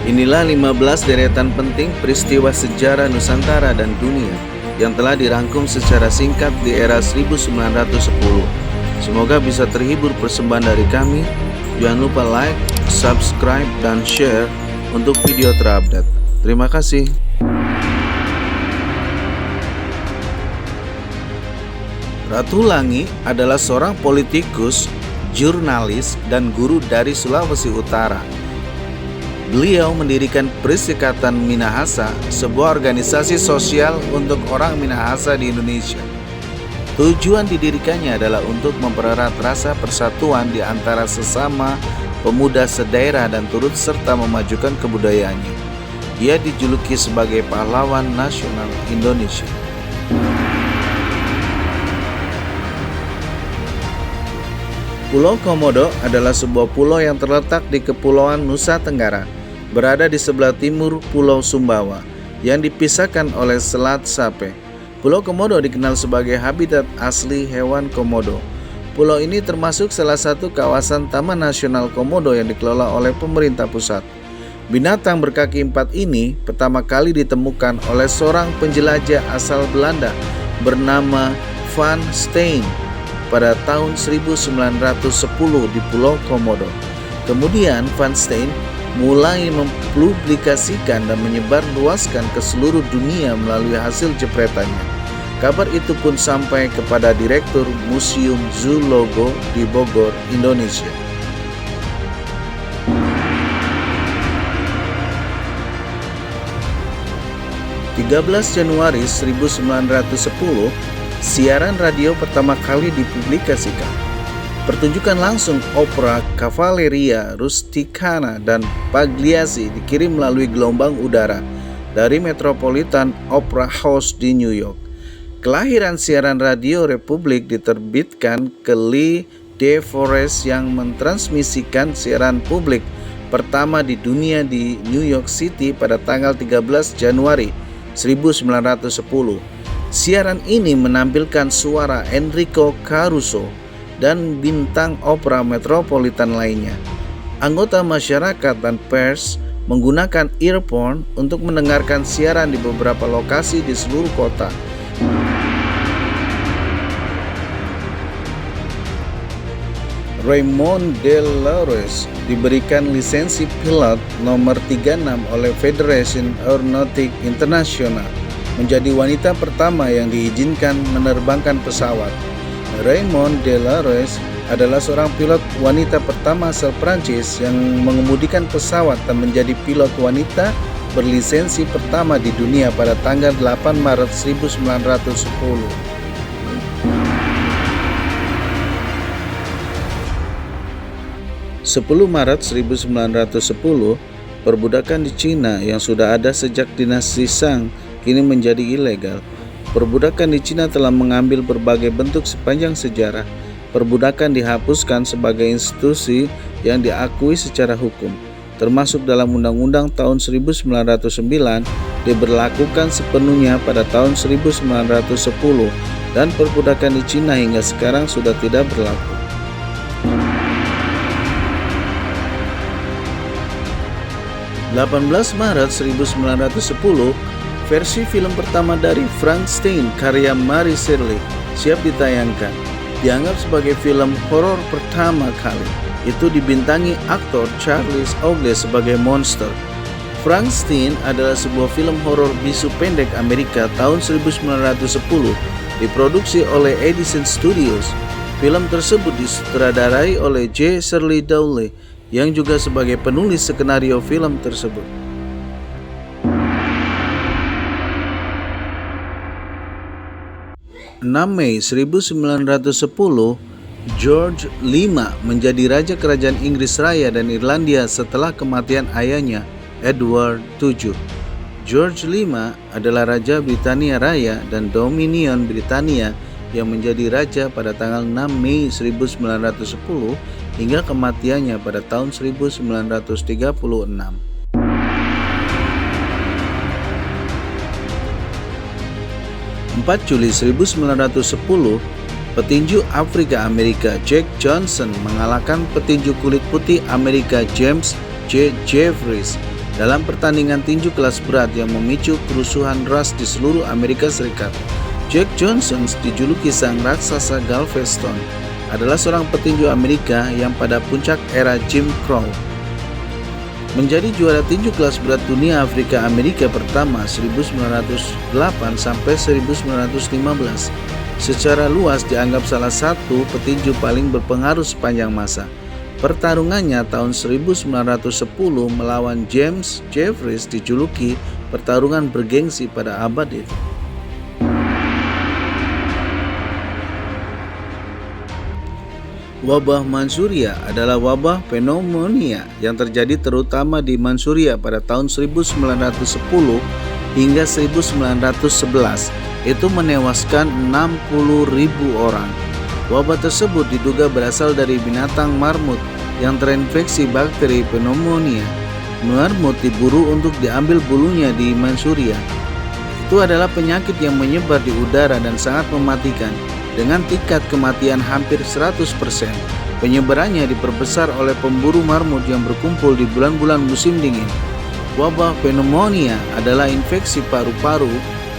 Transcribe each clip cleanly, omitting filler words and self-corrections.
Inilah 15 deretan penting peristiwa sejarah Nusantara dan dunia yang telah dirangkum secara singkat di era 1910. Semoga bisa terhibur persembahan dari kami. Jangan lupa like, subscribe, dan share untuk video terupdate. Terima kasih. Ratu Langi adalah seorang politikus, jurnalis, dan guru dari Sulawesi Utara. Beliau mendirikan Perserikatan Minahasa, sebuah organisasi sosial untuk orang Minahasa di Indonesia. Tujuan didirikannya adalah untuk mempererat rasa persatuan di antara sesama pemuda sedaerah dan turut serta memajukan kebudayaannya. Dia dijuluki sebagai pahlawan nasional Indonesia. Pulau Komodo adalah sebuah pulau yang terletak di Kepulauan Nusa Tenggara, berada di sebelah timur Pulau Sumbawa, yang dipisahkan oleh Selat Sape. Pulau Komodo dikenal sebagai habitat asli hewan komodo. Pulau ini termasuk salah satu kawasan Taman Nasional Komodo yang dikelola oleh pemerintah pusat. Binatang berkaki empat ini pertama kali ditemukan oleh seorang penjelajah asal Belanda bernama Van Steen pada tahun 1910 di Pulau Komodo. Kemudian Van Steen mulai mempublikasikan dan menyebarluaskan ke seluruh dunia melalui hasil jepretannya. Kabar itu pun sampai kepada Direktur Museum Zoologo di Bogor, Indonesia. Januari 1910, siaran radio pertama kali dipublikasikan. Pertunjukan langsung opera Cavalleria Rusticana dan Pagliacci dikirim melalui gelombang udara dari Metropolitan Opera House di New York. Kelahiran siaran radio Republik diterbitkan ke Lee De Forest yang mentransmisikan siaran publik pertama di dunia di New York City pada tanggal 13 Januari 1910. Siaran ini menampilkan suara Enrico Caruso dan bintang opera Metropolitan lainnya. Anggota masyarakat dan pers menggunakan earphone untuk mendengarkan siaran di beberapa lokasi di seluruh kota. Raymond Delores diberikan lisensi pilot nomor 36 oleh Federation Aeronautic International, menjadi wanita pertama yang diizinkan menerbangkan pesawat. Raymond Delores adalah seorang pilot wanita pertama asal Prancis yang mengemudikan pesawat dan menjadi pilot wanita berlisensi pertama di dunia pada tanggal 8 Maret 1910. 10 Maret 1910, perbudakan di Cina yang sudah ada sejak dinasti Shang kini menjadi ilegal. Perbudakan di Cina telah mengambil berbagai bentuk sepanjang sejarah. Perbudakan dihapuskan sebagai institusi yang diakui secara hukum, termasuk dalam Undang-Undang tahun 1909, diberlakukan sepenuhnya pada tahun 1910, dan perbudakan di Cina hingga sekarang sudah tidak berlaku. 18 Maret 1910, versi film pertama dari Frank Stein karya Mary Shelley siap ditayangkan. Dianggap sebagai film horor pertama kali. Itu dibintangi aktor Charles Oakley sebagai monster. Frank Stein adalah sebuah film horor bisu pendek Amerika tahun 1910, diproduksi oleh Edison Studios. Film tersebut disutradarai oleh J. Shirley Dowley yang juga sebagai penulis skenario film tersebut. 6 Mei 1910, George V menjadi Raja Kerajaan Inggris Raya dan Irlandia setelah kematian ayahnya, Edward VII. George V adalah Raja Britania Raya dan Dominion Britania yang menjadi raja pada tanggal 6 Mei 1910 hingga kematiannya pada tahun 1936. 4 Juli 1910, petinju Afrika Amerika Jack Johnson mengalahkan petinju kulit putih Amerika James J. Jeffries dalam pertandingan tinju kelas berat yang memicu kerusuhan ras di seluruh Amerika Serikat. Jack Johnson, dijuluki sang raksasa Galveston, adalah seorang petinju Amerika yang pada puncak era Jim Crow menjadi juara tinju kelas berat dunia Afrika Amerika pertama 1908 sampai 1915. Secara luas dianggap salah satu petinju paling berpengaruh sepanjang masa. Pertarungannya tahun 1910 melawan James Jeffries dijuluki pertarungan bergengsi pada abad itu. Wabah Manchuria adalah wabah pneumonia yang terjadi terutama di Manchuria pada tahun 1910 hingga 1911. Itu menewaskan 60.000 orang. Wabah tersebut diduga berasal dari binatang marmut yang terinfeksi bakteri pneumonia. Marmut diburu untuk diambil bulunya di Manchuria. Itu adalah penyakit yang menyebar di udara dan sangat mematikan. Dengan tingkat kematian hampir 100%, penyebarannya diperbesar oleh pemburu marmut yang berkumpul di bulan-bulan musim dingin. Wabah pneumonia adalah infeksi paru-paru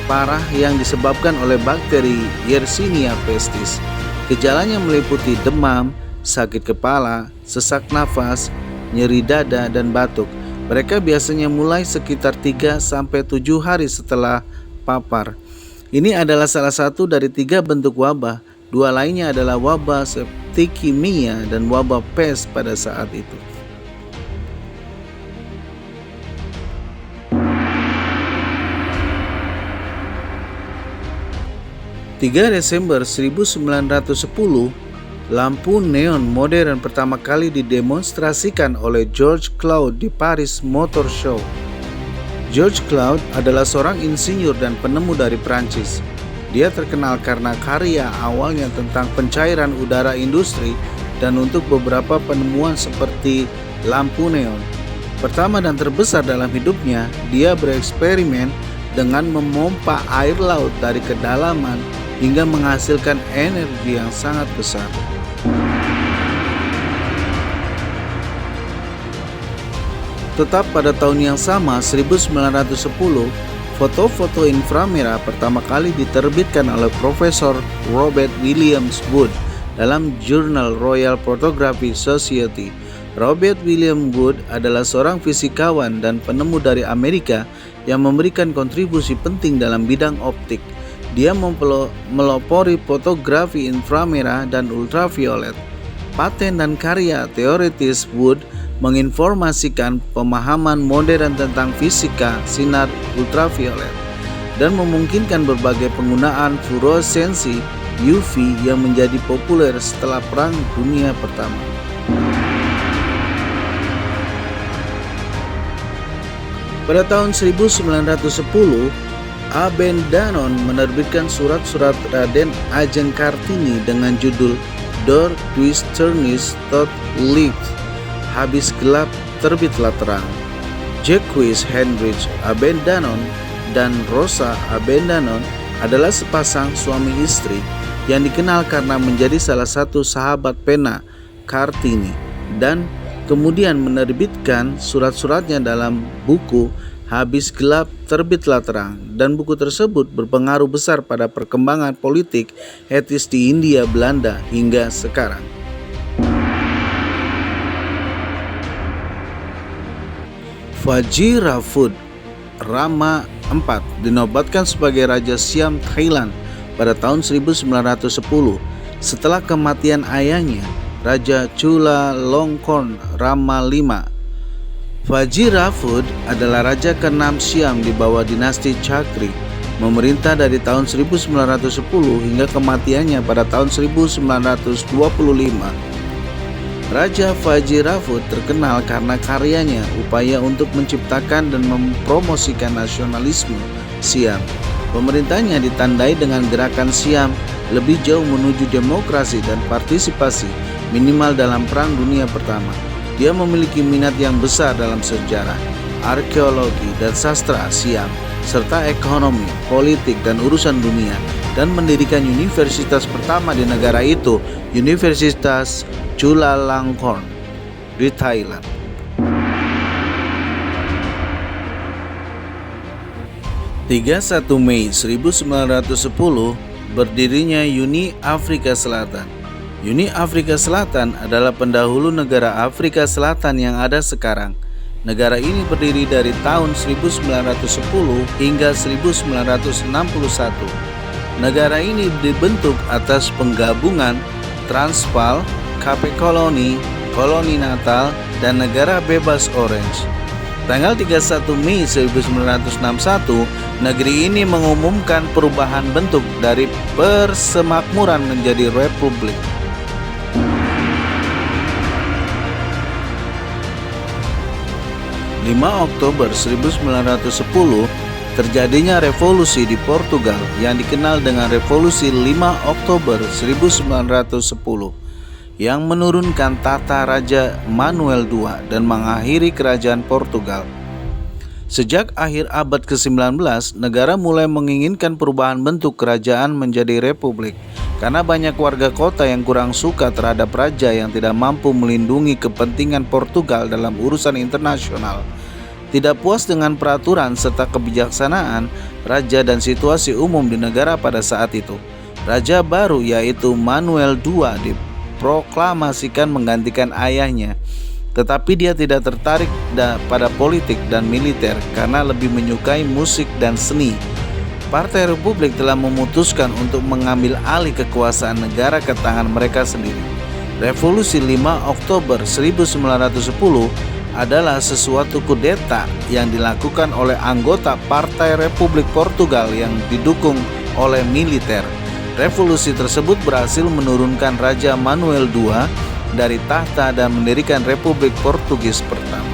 parah yang disebabkan oleh bakteri Yersinia pestis. Gejalanya meliputi demam, sakit kepala, sesak nafas, nyeri dada, dan batuk. Mereka biasanya mulai sekitar 3-7 hari setelah papar. Ini adalah salah satu dari 3 bentuk wabah. 2 lainnya adalah wabah septikemia dan wabah pes pada saat itu. Desember 1910, lampu neon modern pertama kali didemonstrasikan oleh George Claude di Paris Motor Show. George Claude adalah seorang insinyur dan penemu dari Prancis. Dia terkenal karena karya awalnya tentang pencairan udara industri dan untuk beberapa penemuan seperti lampu neon. Pertama dan terbesar dalam hidupnya, dia bereksperimen dengan memompa air laut dari kedalaman hingga menghasilkan energi yang sangat besar. Tetap pada tahun yang sama, 1910, foto-foto inframerah pertama kali diterbitkan oleh Profesor Robert Williams Wood dalam jurnal Royal Photography Society. Robert William Wood adalah seorang fisikawan dan penemu dari Amerika yang memberikan kontribusi penting dalam bidang optik. Dia melopori fotografi inframerah dan ultraviolet. Paten dan karya teoritis Wood menginformasikan pemahaman modern tentang fisika sinar ultraviolet dan memungkinkan berbagai penggunaan fluoresensi UV yang menjadi populer setelah Perang Dunia Pertama. Pada tahun 1910, Abendanon menerbitkan surat-surat Raden Ajeng Kartini dengan judul Door Twist Turnis Tot Licht, habis gelap terbitlah terang. Jacques Heinrich Abendanon dan Rosa Abendanon adalah sepasang suami istri yang dikenal karena menjadi salah satu sahabat pena Kartini dan kemudian menerbitkan surat-suratnya dalam buku Habis Gelap Terbitlah Terang, dan buku tersebut berpengaruh besar pada perkembangan politik etis di Hindia Belanda hingga sekarang. Vajiraphat Rama IV dinobatkan sebagai Raja Siam Thailand pada tahun 1910 setelah kematian ayahnya, Raja Chulalongkorn Rama V. Vajiraphat adalah raja ke-6 Siam di bawah dinasti Chakri, memerintah dari tahun 1910 hingga kematiannya pada tahun 1925. Raja Vajiraphat terkenal karena karyanya upaya untuk menciptakan dan mempromosikan nasionalisme Siam. Pemerintahnya ditandai dengan gerakan Siam lebih jauh menuju demokrasi dan partisipasi minimal dalam Perang Dunia Pertama. Dia memiliki minat yang besar dalam sejarah, arkeologi, dan sastra Siam, serta ekonomi, politik, dan urusan dunia, dan mendirikan universitas pertama di negara itu, Universitas Chulalongkorn di Thailand. 31 Mei 1910 berdirinya Uni Afrika Selatan. Uni Afrika Selatan adalah pendahulu negara Afrika Selatan yang ada sekarang. Negara ini berdiri dari tahun 1910 hingga 1961. Negara ini dibentuk atas penggabungan Transvaal, Cape Colony, Koloni Natal, dan Negara Bebas Orange. Tanggal 31 Mei 1961, negeri ini mengumumkan perubahan bentuk dari persemakmuran menjadi republik. Oktober 1910, terjadinya revolusi di Portugal yang dikenal dengan Revolusi 5 Oktober 1910 yang menurunkan tata Raja Manuel II dan mengakhiri kerajaan Portugal. Sejak akhir abad ke-19, negara mulai menginginkan perubahan bentuk kerajaan menjadi republik karena banyak warga kota yang kurang suka terhadap raja yang tidak mampu melindungi kepentingan Portugal dalam urusan internasional. Tidak puas dengan peraturan serta kebijaksanaan raja dan situasi umum di negara pada saat itu, raja baru yaitu Manuel II diproklamasikan menggantikan ayahnya. Tetapi dia tidak tertarik pada politik dan militer karena lebih menyukai musik dan seni. Partai Republik telah memutuskan untuk mengambil alih kekuasaan negara ke tangan mereka sendiri. Revolusi 5 Oktober 1910 adalah sesuatu kudeta yang dilakukan oleh anggota Partai Republik Portugal yang didukung oleh militer. Revolusi tersebut berhasil menurunkan Raja Manuel II dari tahta dan mendirikan Republik Portugis pertama.